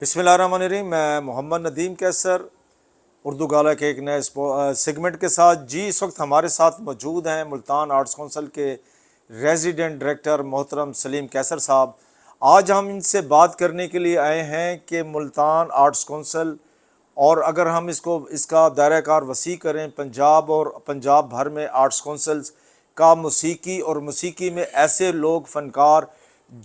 बिस्मिल्लाहिर्रहमानिर्रहीम। मैं मोहम्मद नदीम कैसर उर्दू गाला के एक नए सेगमेंट के साथ इस वक्त हमारे साथ मौजूद हैं मुल्तान आर्ट्स कौंसिल के रेजिडेंट डायरेक्टर मोहतरम सलीम कैसर साहब। आज हम इनसे बात करने के लिए आए हैं कि मुल्तान आर्ट्स कौंसिल और अगर हम इसका दायरा कार वसी करें पंजाब और पंजाब भर में आर्ट्स कौंसल्स का मौसीकी और मौसीकी में ऐसे लोग फ़नकार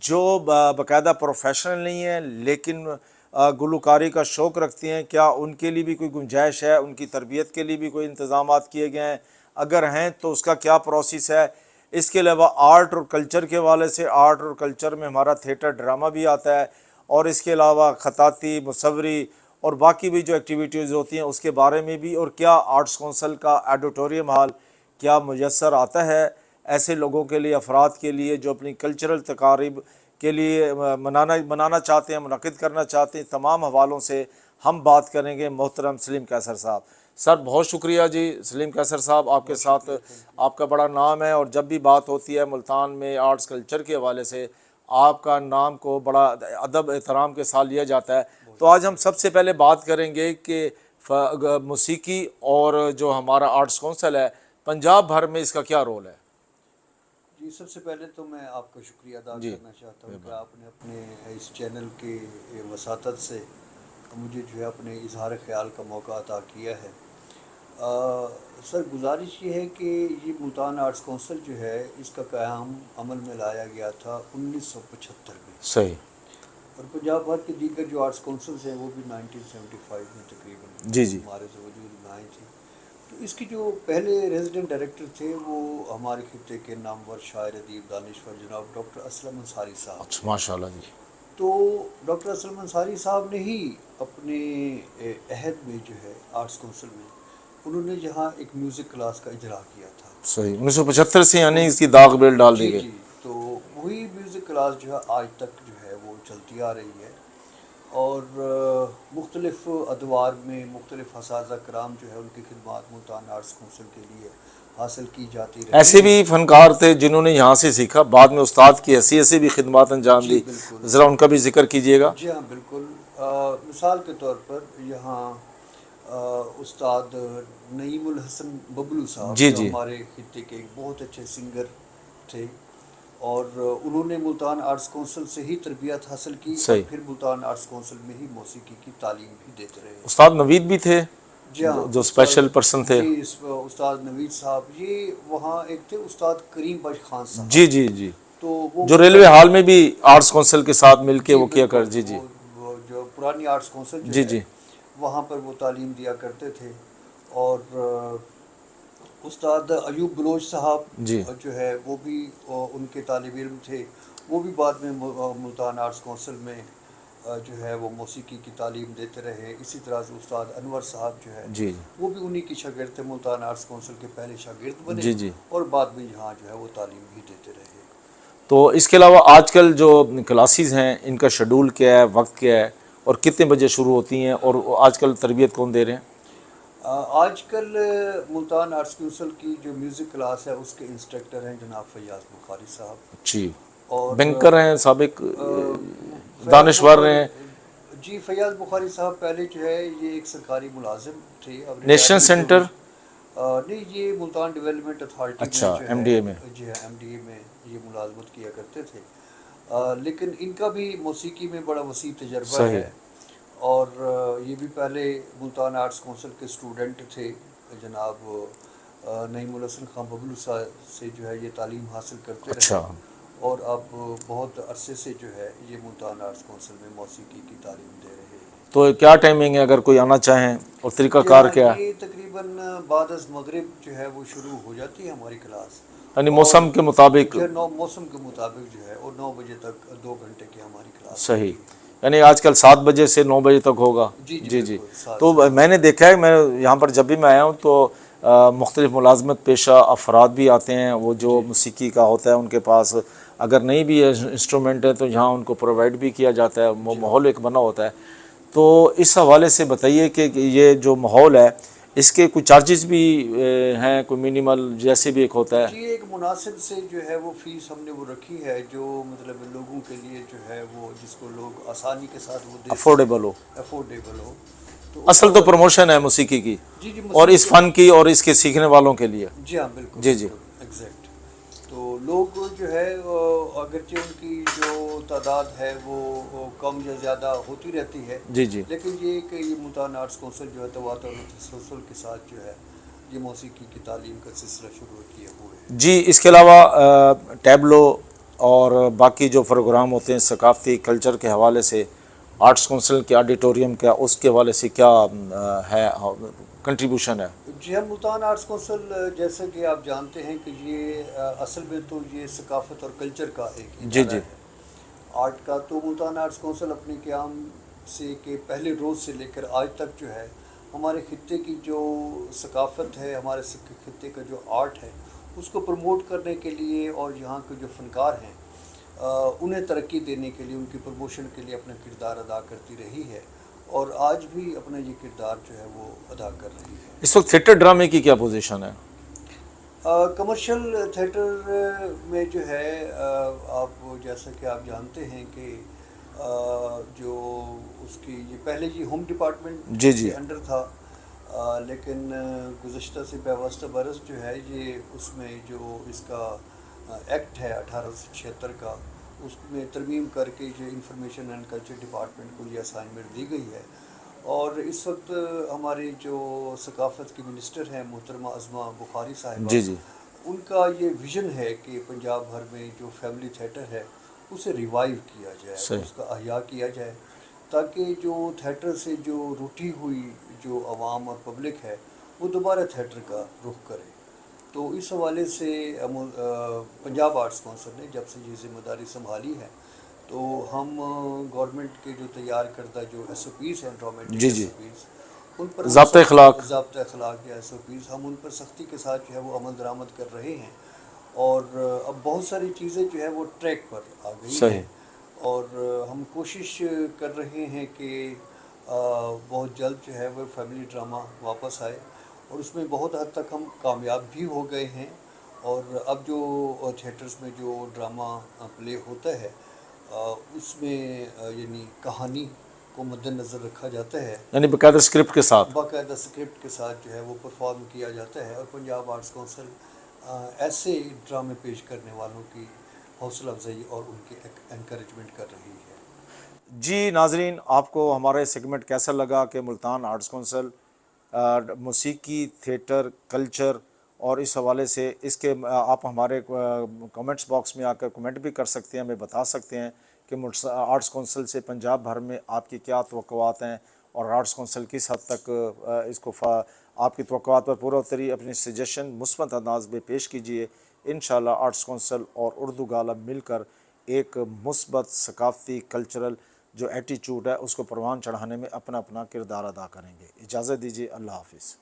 जो बाकायदा प्रोफेशनल नहीं हैं लेकिन गुलकारी का शौक़ रखती हैं, क्या उनके लिए भी कोई गुंजाइश है? उनकी तरबियत के लिए भी कोई इंतज़ामात किए गए हैं? अगर हैं तो उसका क्या प्रोसेस है? इसके अलावा आर्ट और कल्चर के हवाले से, आर्ट और कल्चर में हमारा थिएटर ड्रामा भी आता है और इसके अलावा ख़ताती मुसव्वरी और बाकी भी जो एक्टिविटीज़ होती हैं उसके बारे में भी, और क्या आर्ट्स कौंसिल का ऑडिटोरियम हॉल क्या मुयस्सर आता है ऐसे लोगों के लिए, अफराद के लिए जो अपनी कल्चरल तकारीब के लिए मनाना चाहते हैं, मुनक़िद करना चाहते हैं। तमाम हवालों से हम बात करेंगे मोहतरम सलीम कैसर साहब। सर बहुत शुक्रिया जी। सलीम कैसर साहब, आपके साथ आपका बड़ा नाम है और जब भी बात होती है मुल्तान में आर्ट्स कल्चर के हवाले से आपका नाम को बड़ा अदब एहतराम के साथ लिया जाता है। तो आज हम सबसे पहले बात करेंगे कि मौसीकी और जो हमारा आर्ट्स कौंसिल है पंजाब भर में इसका क्या रोल है? जी, सबसे पहले तो मैं आपका शुक्रिया अदा करना चाहता हूँ कि आपने अपने इस चैनल के वसातत से मुझे जो है अपने इजहार ख्याल का मौका अता किया है। सर, गुजारिश ये है कि ये मुल्तान आर्ट्स कौंसिल जो है इसका क़याम अमल में लाया गया था 1975 में। सही। और पंजाब भर के दीगर जो आर्ट्स कौंसिल्स हैं वो भी 1975 में तकरीबन जी हमारे से वजूद में आई थी। तो इसकी जो पहले रेजिडेंट डायरेक्टर थे वो हमारे खित्ते के नामवर शायर अदीब दानिश्वर जनाब डॉक्टर असलम अंसारी साहब। अच्छा, माशाल्लाह जी। तो डॉक्टर असलम अंसारी साहब ने ही अपने अहद में जो है आर्ट्स कौंसिल में उन्होंने जहाँ एक म्यूज़िक क्लास का इजरा किया था। सही, 1975 से यानी इसकी दाग बेल डाल दी गई। जी, तो वही म्यूज़िक क्लास जो है आज तक जो है वो चलती आ रही है और मुख्तलिफ़ अदवार में मुख्तलिफ़ असातिज़ा कराम जो है उनकी खिदमत मुल्तान आर्ट्स कौंसिल के लिए हासिल की जाती रही। ऐसे भी फ़नकार थे जिन्होंने यहाँ से सीखा, बाद में उस्ताद की हैसियत से भी खिदमत अंजाम दी, ज़रा उनका भी जिक्र कीजिएगा। जी हाँ, बिल्कुल। मिसाल के तौर पर यहाँ उस्ताद नईमुल हसन बबलू साहब जो हमारे खित्ते के एक बहुत अच्छे सिंगर थे और उन्होंने मुल्तान आर्ट्स कौंसिल से ही तरबियत हासिल की और फिर मुल्तान आर्ट्स कौंसिल में ही मौसीकी की तालीम भी देते रहे। उस्ताद नवीद भी थे जी हाँ, जो स्पेशल पर्सन थे। जी, उस्ताद नवीद साहब, ये वहाँ एक थे उस्ताद करीम बख्श खान साहब। जी जी जी, तो वो जो रेलवे हॉल में भी आर्ट्स कौंसिल के साथ मिलके वो किया कर। जी जी, वो जो पुरानी आर्ट्स कौंसिल जो जी है जी, वहाँ पर वो तालीम दिया करते थे। और उस्ताद अयूब बलोच साहब जो है वो भी उनके तालिब इल्म थे। वो भी बाद में मुल्तान आर्ट्स कौंसिल में जो है वो मौसीकी की तालीम देते रहे। इसी तरह से उस्ताद अनवर साहब जो है जी वो भी उन्हीं की शागिर्द थे, मुल्तान आर्ट्स कौंसिल के पहले शागिर्द बने। जी जी, और बाद में यहाँ जो है वो तालीम भी देते रहे। तो इसके अलावा आजकल जो क्लासेस हैं इनका शेड्यूल क्या है, वक्त क्या है और कितने बजे शुरू होती हैं और आजकल तरबियत कौन दे रहे हैं? आजकल मुल्तान आर्ट्स कौंसिल की जो म्यूज़िक क्लास है उसके इंस्ट्रक्टर हैं जनाब फैयाज़ बुखारी साहब। जी, और बैंकर हैं, साबिक दानिश्वर हैं। जी, फैयाज़ बुखारी साहब पहले जो है ये एक सरकारी मुलाजिम थे। अब नेशनल सेंटर नहीं, ये मुल्तान डेवलपमेंट अथॉरिटी अच्छा, में जो MDA है, में। जी हाँ, MDA में ये मुलाजमत किया करते थे। लेकिन इनका भी मौसीकी में बड़ा वसी तजर्बा है और ये भी पहले मुल्तान आर्ट्स कौंसिल के स्टूडेंट थे जनाब नईमुल हसन खान बबलू साहब से जो है ये तालीम हासिल करते अच्छा रहे और अब बहुत अरसे से जो है ये मुल्तान आर्ट्स कौंसिल में मौसीकी की तालीम दे रहे हैं। तो क्या टाइमिंग है अगर कोई आना चाहें और तरीक़ाकार क्या है? ये तकरीबन बाद अज़ मगरिब जो है वो शुरू हो जाती है हमारी क्लास, यानी मौसम के मुताबिक? मौसम के मुताबिक जो है और 9 बजे तक 2 घंटे की हमारी क्लास। सही, यानी आजकल 7 बजे से 9 बजे तक होगा। जी जी जी, तो मैंने देखा है, मैं यहाँ पर जब भी मैं आया हूँ तो मुख्तलिफ़ मुलाजमत पेशा अफराद भी आते हैं, वो जो मौसीकी का होता है उनके पास अगर नहीं भी इंस्ट्रूमेंट है तो यहाँ उनको प्रोवाइड भी किया जाता है, माहौल एक बना होता है। तो इस हवाले से बताइए कि ये जो माहौल है اس کے کوئی چارجز بھی ہیں، کوئی منیمل جیسے بھی ایک ہوتا ہے؟ جی ایک مناسب سے جو ہے وہ فیس ہم نے وہ رکھی ہے جو مطلب لوگوں کے لیے جو ہے وہ جس کو لوگ آسانی کے ساتھ وہ دے سکیں، افورڈیبل ہو. افورڈیبل ہو. تو اس اصل تو حوالے پروموشن ہے موسیقی کی، جی جی اور اس موسیقی فن کی اور اس کے سیکھنے والوں کے لیے. جی ہاں بالکل جی جی. بالکل ایگزیکٹ. تو لوگ جو ہے اگرچہ ان کی جو تعداد ہے وہ کم یا زیادہ ہوتی رہتی ہے، جی جی. لیکن یہ کہ یہ ملتان آرٹس کونسل جو ہے تواتر و تسلسل کے ساتھ جو ہے یہ موسیقی کی تعلیم کا سلسلہ شروع کیے ہوئے ہیں. جی اس کے علاوہ ٹیبلو اور باقی جو پروگرام ہوتے ہیں ثقافتی کلچر کے حوالے سے آرٹس کونسل کے آڈیٹوریم کا، اس کے حوالے سے کیا ہے کنٹریبیوشن ہے؟ جی ہم ملتان آرٹس کونسل جیسا کہ آپ جانتے ہیں کہ یہ اصل میں تو یہ ثقافت اور کلچر کا ایک جی ادارہ جی. ہے آرٹ کا. تو ملتان آرٹس کونسل اپنے قیام سے کے پہلے روز سے لے کر آج تک جو ہے ہمارے خطے کی جو ثقافت ہے، ہمارے خطے کا جو آرٹ ہے اس کو پروموٹ کرنے کے لیے اور یہاں کے جو فنکار ہیں انہیں ترقی دینے کے لیے، ان کی پروموشن کے لیے اپنا کردار ادا کرتی رہی ہے، اور آج بھی اپنا یہ کردار جو ہے وہ ادا کر رہی ہے. اس وقت تھیٹر ڈرامے کی کیا پوزیشن ہے؟ کمرشل تھیٹر میں جو ہے آپ جیسا کہ آپ جانتے ہیں کہ جو اس کی یہ پہلے یہ ہوم ڈپارٹمنٹ جی جی. کے انڈر تھا، لیکن گزشتہ سے پیوستہ برس جو ہے یہ اس میں جو اس کا ایکٹ ہے 1876 کا، اس میں ترمیم کر کے جو انفارمیشن اینڈ کلچر ڈپارٹمنٹ کو یہ اسائنمنٹ دی گئی ہے. اور اس وقت ہماری جو ثقافت کی منسٹر ہیں محترمہ عظمہ بخاری صاحبہ، جی جی. ان کا یہ ویژن ہے کہ پنجاب بھر میں جو فیملی تھیٹر ہے اسے ریوائیو کیا جائے، صحیح. اس کا احیاء کیا جائے، تاکہ جو تھیٹر سے جو روٹھی ہوئی جو عوام اور پبلک ہے وہ دوبارہ تھیٹر کا رخ کرے. تو اس حوالے سے پنجاب آرٹس کونسل نے جب سے یہ ذمہ داری سنبھالی ہے تو ہم گورنمنٹ کے جو تیار کردہ جو ایس او پیز ہیں، جی ڈرامیٹک ایس جی. او پیز، ان پر ہم ضابطۂ اخلاق. ضابطۂ اخلاق یا ایس او پیز ہم ان پر سختی کے ساتھ جو ہے وہ عمل درآمد کر رہے ہیں. اور اب بہت ساری چیزیں جو ہے وہ ٹریک پر آ گئی ہیں، صحیح. اور ہم کوشش کر رہے ہیں کہ بہت جلد جو ہے وہ فیملی ڈرامہ واپس آئے، اور اس میں بہت حد تک ہم کامیاب بھی ہو گئے ہیں. اور اب جو تھیٹرز میں جو ڈرامہ پلے ہوتا ہے اس میں یعنی کہانی کو مد نظر رکھا جاتا ہے، یعنی باقاعدہ اسکرپٹ کے ساتھ. باقاعدہ اسکرپٹ کے ساتھ جو ہے وہ پرفارم کیا جاتا ہے، اور پنجاب آرٹس کونسل ایسے ڈرامے پیش کرنے والوں کی حوصلہ افزائی اور ان کے انکریجمنٹ کر رہی ہے. جی ناظرین، آپ کو ہمارے سیگمنٹ کیسا لگا کہ ملتان آرٹس کونسل موسیقی، تھیٹر، کلچر اور اس حوالے سے اس کے آپ ہمارے کمنٹس باکس میں آ کر کمنٹ بھی کر سکتے ہیں، ہمیں بتا سکتے ہیں کہ آرٹس کونسل سے پنجاب بھر میں آپ کی کیا توقعات ہیں، اور آرٹس کونسل کس حد تک اس کو آپ کی توقعات پر پورا اتری. اپنی سجیشن مثبت انداز میں پیش کیجیے. انشاءاللہ آرٹس کونسل اور اردو غالب مل کر ایک مثبت ثقافتی کلچرل جو ایٹیچیوڈ ہے اس کو پروان چڑھانے میں اپنا اپنا کردار ادا کریں گے. اجازت دیجیے. اللہ حافظ.